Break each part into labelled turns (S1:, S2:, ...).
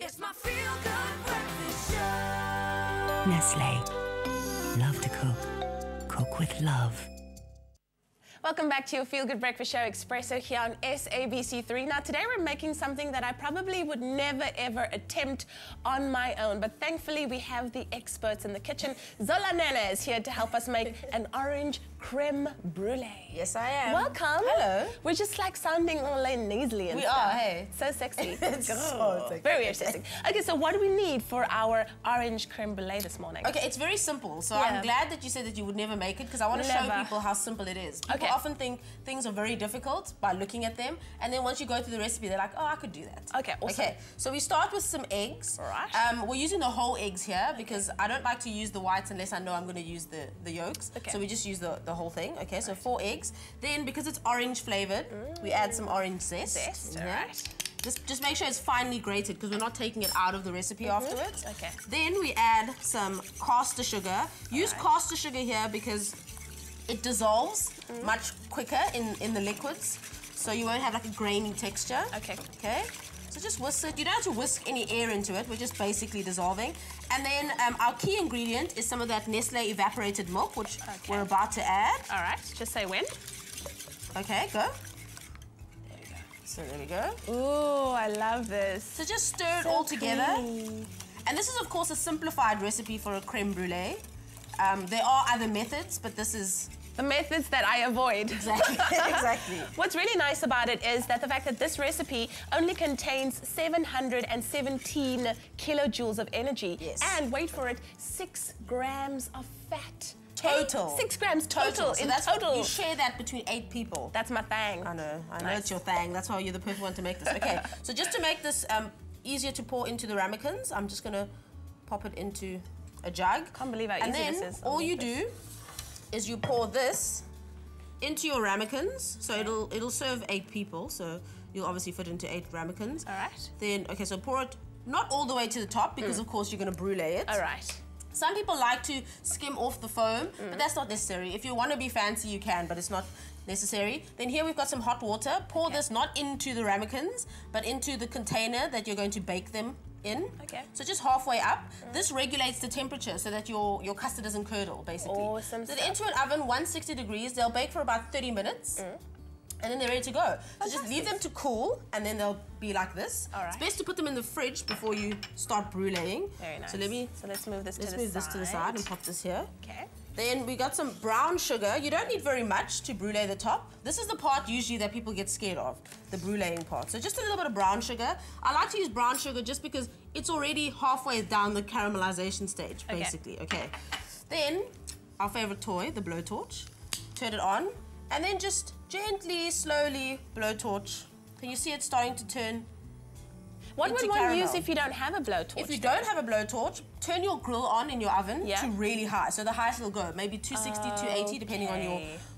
S1: It's my feel-good breakfast show.
S2: Nestlé. Love to cook. Cook with love.
S3: Welcome back to your Feel Good Breakfast Show, Espresso, here on SABC3. Now, today we're making something that I probably would never, ever attempt on my own. But thankfully, we have the experts in the kitchen. Zola Nene is here to help us make an orange crème brûlée.
S4: Yes, I am.
S3: Welcome.
S4: Hello.
S3: We're just like sounding all like nasally and stuff.
S4: We are, hey.
S3: So sexy.
S4: It's so sexy.
S3: Very interesting. Okay, so what do we need for our orange crème brûlée this morning?
S4: Okay, it's very simple. So I'm glad that you said that you would never make it, because I want to show people how simple it is. People often think things are very difficult by looking at them, and then once you go through the recipe, they're like, oh, I could do that.
S3: Okay, awesome.
S4: Okay, so we start with some eggs.
S3: All right.
S4: We're using the whole eggs here because I don't like to use the whites unless I know I'm going to use the yolks.
S3: Okay.
S4: So we just use the whole thing. Okay, so 4 eggs. Then, because it's orange flavored, we add some orange zest.
S3: All right.
S4: Just make sure it's finely grated because we're not taking it out of the recipe afterwards.
S3: Okay.
S4: Then we add some caster sugar. Use caster sugar here because it dissolves much quicker in the liquids, so you won't have like a grainy texture.
S3: Okay.
S4: Okay. So just whisk it. You don't have to whisk any air into it. We're just basically dissolving. And then our key ingredient is some of that Nestlé evaporated milk, which we're about to add.
S3: All right. Just say when.
S4: Okay, go. So there we go.
S3: Ooh, I love this.
S4: So just stir it all together. And this is, of course, a simplified recipe for a crème brûlée. There are other methods, but this is
S3: the methods that I avoid.
S4: Exactly. Exactly.
S3: What's really nice about it is that the fact that this recipe only contains 717 kilojoules of energy.
S4: Yes.
S3: And wait for it, 6 grams of fat.
S4: Total.
S3: 6 grams total.
S4: So
S3: in
S4: that's
S3: total.
S4: You share that between 8 people.
S3: That's my thing.
S4: I know it's your thing. That's why you're the perfect one to make this. Okay, so just to make this easier to pour into the ramekins, I'm just gonna pop it into a jug.
S3: Can't believe how easy this is.
S4: And then all you do is you pour this into your ramekins. So it'll serve 8 people. So you'll obviously fit into 8 ramekins.
S3: All right.
S4: Then so pour it not all the way to the top because of course you're gonna brûlée it.
S3: All right.
S4: Some people like to skim off the foam, but that's not necessary. If you want to be fancy, you can, but it's not necessary. Then here we've got some hot water. Pour this not into the ramekins, but into the container that you're going to bake them in.
S3: Okay.
S4: So just halfway up. This regulates the temperature so that your custard doesn't curdle, basically.
S3: Awesome
S4: So
S3: stuff.
S4: into an oven, 160 degrees. They'll bake for about 30 minutes. And then they're ready to go. So just leave them to cool, and then they'll be like this.
S3: All right.
S4: It's best to put them in the fridge before you start brûléing.
S3: Very nice.
S4: So
S3: let's move this to the side.
S4: Let's move this to the side and pop this here.
S3: Okay.
S4: Then we got some brown sugar. You don't need very much to brûlée the top. This is the part usually that people get scared of, the brûléing part. So just a little bit of brown sugar. I like to use brown sugar just because it's already halfway down the caramelization stage, basically. Okay. Then our favorite toy, the blowtorch. Turn it on, and then just gently, slowly blowtorch. Can you see it starting to turn?
S3: What would one use if you don't have a blowtorch?
S4: If you don't have a blowtorch, turn your grill on in your oven to really high. So the highest it'll go, maybe 260, 280, depending on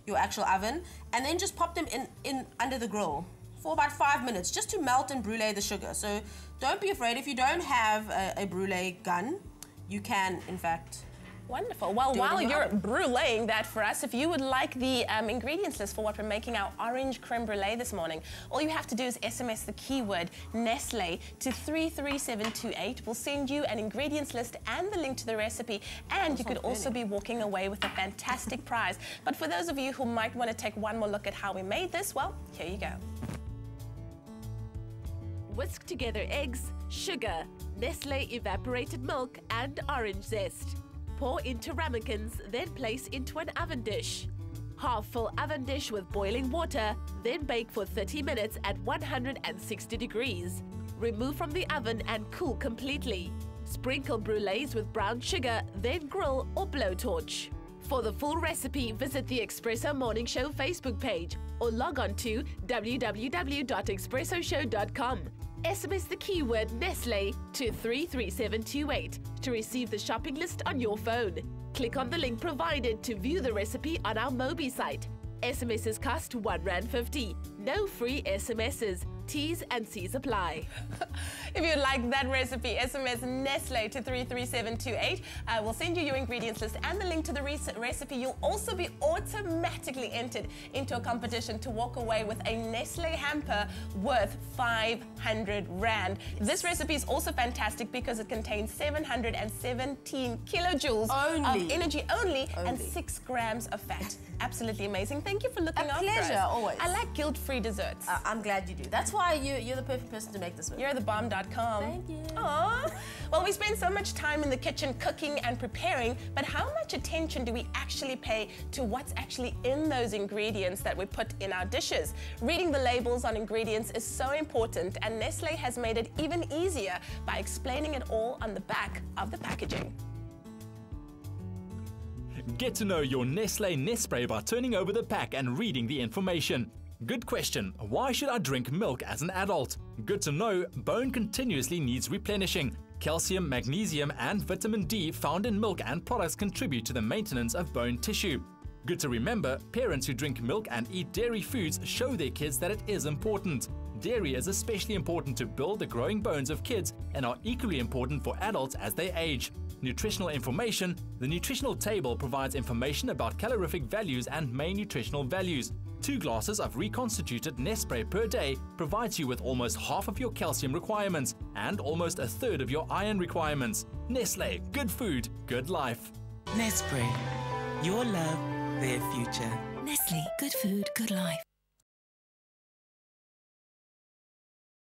S4: your actual oven. And then just pop them in under the grill for about 5 minutes, just to melt and brûlée the sugar. So don't be afraid. If you don't have a brûlée gun, you can, in fact,
S3: wonderful. Well, while you're brûléing that for us, if you would like the ingredients list for what we're making our orange crème brûlée this morning, all you have to do is SMS the keyword Nestlé to 33728. We'll send you an ingredients list and the link to the recipe, and you could also be walking away with a fantastic prize. But for those of you who might want to take one more look at how we made this, well, here you go.
S5: Whisk together eggs, sugar, Nestlé evaporated milk, and orange zest. Pour into ramekins, then place into an oven dish. Half full oven dish with boiling water, then bake for 30 minutes at 160 degrees. Remove from the oven and cool completely. Sprinkle brûlées with brown sugar, then grill or blowtorch. For the full recipe, visit the Espresso Morning Show Facebook page or log on to www.expressoshow.com. SMS the keyword Nestlé to 33728 to receive the shopping list on your phone. Click on the link provided to view the recipe on our Mobi site. SMSs cost R1.50. No free SMSs. T's and C's apply.
S3: If you'd like that recipe, SMS Nestle to 33728. We'll send you your ingredients list and the link to the recipe. You'll also be automatically entered into a competition to walk away with a Nestle hamper worth 500 Rand. This recipe is also fantastic because it contains 717 kilojoules of energy only and 6 grams of fat. Absolutely amazing. Thank you for looking after us.
S4: Pleasure, always.
S3: I like guilt-free desserts.
S4: I'm glad you do. That's why you're the perfect person to make this with.
S3: You're the bomb.com.
S4: Thank you.
S3: Aww. Well, we spend so much time in the kitchen cooking and preparing, but how much attention do we actually pay to what's actually in those ingredients that we put in our dishes? Reading the labels on ingredients is so important, and Nestle has made it even easier by explaining it all on the back of the packaging.
S6: Get to know your Nestlé Nespray by turning over the pack and reading the information. Good question. Why should I drink milk as an adult? Good to know. Bone continuously needs replenishing. Calcium, magnesium, and vitamin D found in milk and products contribute to the maintenance of bone tissue. Good to remember, parents who drink milk and eat dairy foods show their kids that it is important. Dairy is especially important to build the growing bones of kids and are equally important for adults as they age. Nutritional information. The nutritional table provides information about calorific values and main nutritional values. 2 glasses of reconstituted Nespray per day provides you with almost half of your calcium requirements and almost a third of your iron requirements. Nestlé, good food, good life.
S2: Nestle. Your love, their future. Nestle. Good food, good life.